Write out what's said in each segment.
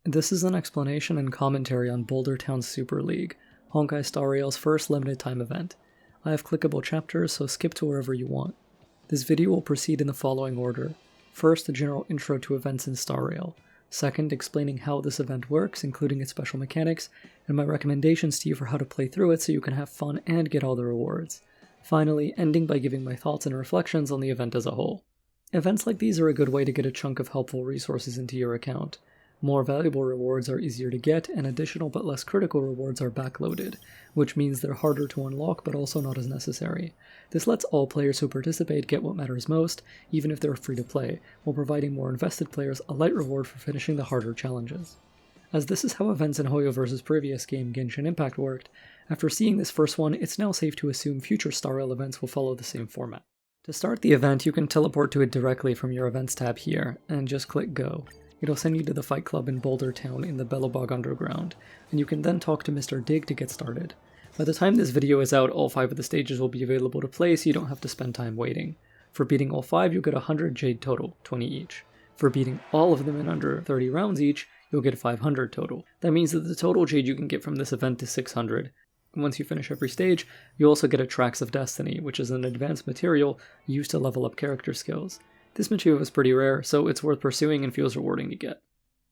This is an explanation and commentary on Boulder Town Super League, Honkai Star Rail's first limited time event. I have clickable chapters, so skip to wherever you want. This video will proceed in the following order. First, a general intro to events in Star Rail. Second, explaining how this event works, including its special mechanics, and my recommendations to you for how to play through it so you can have fun and get all the rewards. Finally, ending by giving my thoughts and reflections on the event as a whole. Events like these are a good way to get a chunk of helpful resources into your account. More valuable rewards are easier to get, and additional but less critical rewards are backloaded, which means they're harder to unlock but also not as necessary. This lets all players who participate get what matters most, even if they're free to play, while providing more invested players a light reward for finishing the harder challenges. As this is how events in Hoyo vs. previous game Genshin Impact worked, after seeing this first one, it's now safe to assume future Star Rail events will follow the same format. To start the event, you can teleport to it directly from your Events tab here, and just click Go. It'll send you to the Fight Club in Boulder Town in the Belobog Underground, and you can then talk to Mr. Dig to get started. By the time this video is out, all 5 of the stages will be available to play, so you don't have to spend time waiting. For beating all 5, you'll get 100 Jade total, 20 each. For beating all of them in under 30 rounds each, you'll get 500 total. That means that the total Jade you can get from this event is 600. Once you finish every stage, you also get a Tracks of Destiny, which is an advanced material used to level up character skills. This material is pretty rare, so it's worth pursuing and feels rewarding to get.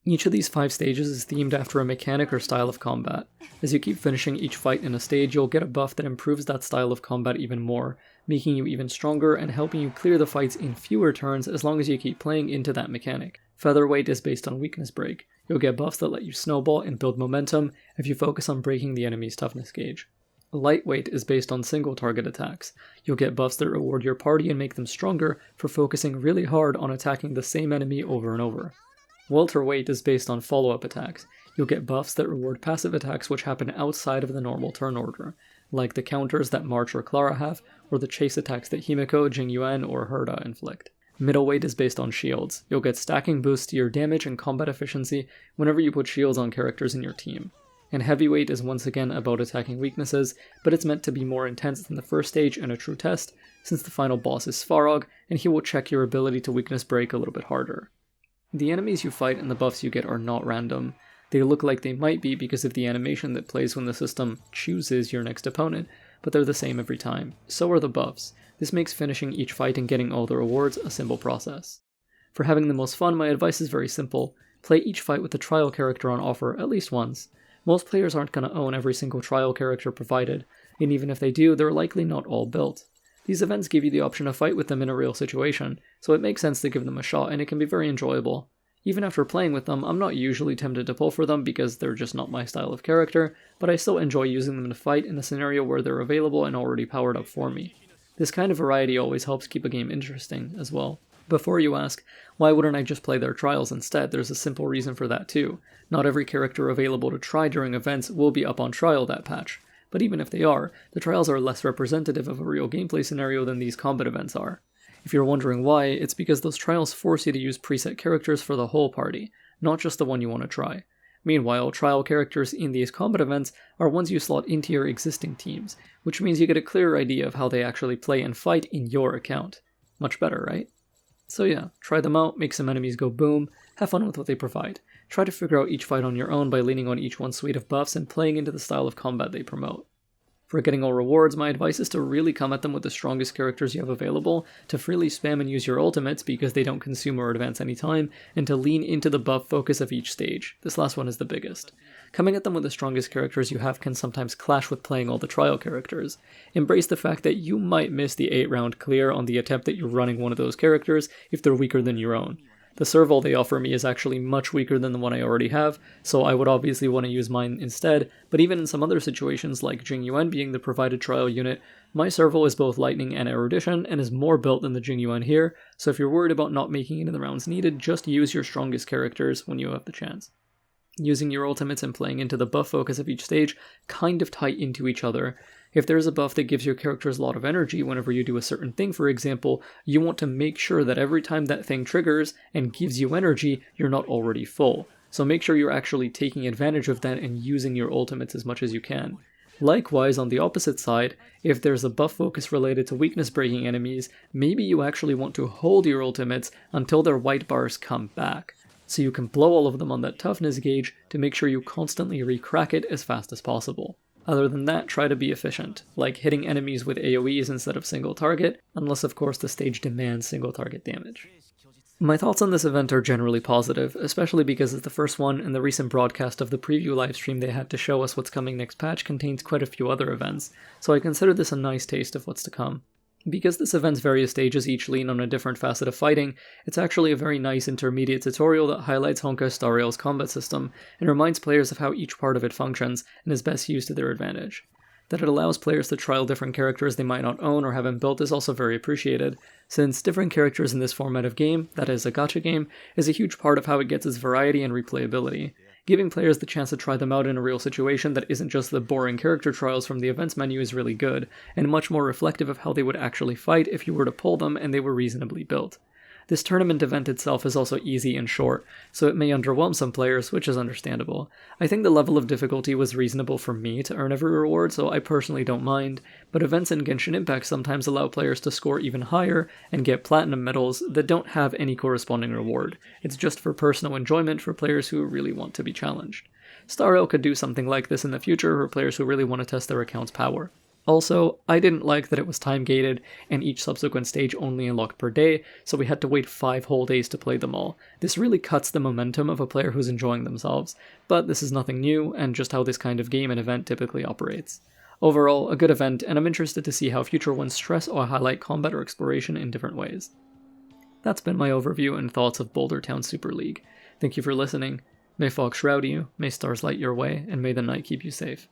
Each of these 5 stages is themed after a mechanic or style of combat. As you keep finishing each fight in a stage, you'll get a buff that improves that style of combat even more, making you even stronger and helping you clear the fights in fewer turns as long as you keep playing into that mechanic. Featherweight is based on weakness break. You'll get buffs that let you snowball and build momentum if you focus on breaking the enemy's toughness gauge. Lightweight is based on single target attacks. You'll get buffs that reward your party and make them stronger for focusing really hard on attacking the same enemy over and over. Welterweight is based on follow-up attacks. You'll get buffs that reward passive attacks which happen outside of the normal turn order, like the counters that March or Clara have, or the chase attacks that Himiko, Jingyuan, or Herda inflict. Middleweight is based on shields. You'll get stacking boosts to your damage and combat efficiency whenever you put shields on characters in your team. And heavyweight is once again about attacking weaknesses, but it's meant to be more intense than the first stage and a true test, since the final boss is Svarog, and he will check your ability to weakness break a little bit harder. The enemies you fight and the buffs you get are not random. They look like they might be because of the animation that plays when the system chooses your next opponent, but they're the same every time. So are the buffs. This makes finishing each fight and getting all the rewards a simple process. For having the most fun, my advice is very simple. Play each fight with the trial character on offer at least once. Most players aren't going to own every single trial character provided, and even if they do, they're likely not all built. These events give you the option to fight with them in a real situation, so it makes sense to give them a shot, and it can be very enjoyable. Even after playing with them, I'm not usually tempted to pull for them because they're just not my style of character, but I still enjoy using them to fight in a scenario where they're available and already powered up for me. This kind of variety always helps keep a game interesting, as well. Before you ask, why wouldn't I just play their trials instead? There's a simple reason for that too. Not every character available to try during events will be up on trial that patch, but even if they are, the trials are less representative of a real gameplay scenario than these combat events are. If you're wondering why, it's because those trials force you to use preset characters for the whole party, not just the one you want to try. Meanwhile, trial characters in these combat events are ones you slot into your existing teams, which means you get a clearer idea of how they actually play and fight in your account. Much better, right? So yeah, try them out, make some enemies go boom, have fun with what they provide. Try to figure out each fight on your own by leaning on each one's suite of buffs and playing into the style of combat they promote. For getting all rewards, my advice is to really come at them with the strongest characters you have available, to freely spam and use your ultimates because they don't consume or advance any time, and to lean into the buff focus of each stage. This last one is the biggest. Coming at them with the strongest characters you have can sometimes clash with playing all the trial characters. Embrace the fact that you might miss the 8-round clear on the attempt that you're running one of those characters if they're weaker than your own. The serval they offer me is actually much weaker than the one I already have, so I would obviously want to use mine instead, but even in some other situations like Jingyuan being the provided trial unit, my serval is both lightning and erudition and is more built than the Jingyuan here, so if you're worried about not making it in the rounds needed, just use your strongest characters when you have the chance. Using your ultimates and playing into the buff focus of each stage kind of tie into each other. If there's a buff that gives your characters a lot of energy whenever you do a certain thing, for example, you want to make sure that every time that thing triggers and gives you energy, you're not already full. So make sure you're actually taking advantage of that and using your ultimates as much as you can. Likewise, on the opposite side, if there's a buff focus related to weakness breaking enemies, maybe you actually want to hold your ultimates until their white bars come back. so you can blow all of them on that toughness gauge to make sure you constantly re-crack it as fast as possible. Other than that, try to be efficient, like hitting enemies with AoEs instead of single target, unless of course the stage demands single target damage. My thoughts on this event are generally positive, especially because it's the first one, and the recent broadcast of the preview livestream they had to show us what's coming next patch contains quite a few other events, so I consider this a nice taste of what's to come. Because this event's various stages each lean on a different facet of fighting, it's actually a very nice intermediate tutorial that highlights Honkai Star Rail's combat system, and reminds players of how each part of it functions and is best used to their advantage. That it allows players to trial different characters they might not own or haven't built is also very appreciated, since different characters in this format of game, that is a gacha game, is a huge part of how it gets its variety and replayability. Giving players the chance to try them out in a real situation that isn't just the boring character trials from the events menu is really good, and much more reflective of how they would actually fight if you were to pull them and they were reasonably built. This tournament event itself is also easy and short, so it may underwhelm some players, which is understandable. I think the level of difficulty was reasonable for me to earn every reward, so I personally don't mind, but events in Genshin Impact sometimes allow players to score even higher and get platinum medals that don't have any corresponding reward. It's just for personal enjoyment for players who really want to be challenged. Star Rail could do something like this in the future for players who really want to test their account's power. Also, I didn't like that it was time-gated, and each subsequent stage only unlocked per day, so we had to wait 5 whole days to play them all. This really cuts the momentum of a player who's enjoying themselves, but this is nothing new, and just how this kind of game and event typically operates. Overall, a good event, and I'm interested to see how future ones stress or highlight combat or exploration in different ways. That's been my overview and thoughts of Boulder Town Super League. Thank you for listening. May fog shroud you, may stars light your way, and may the night keep you safe.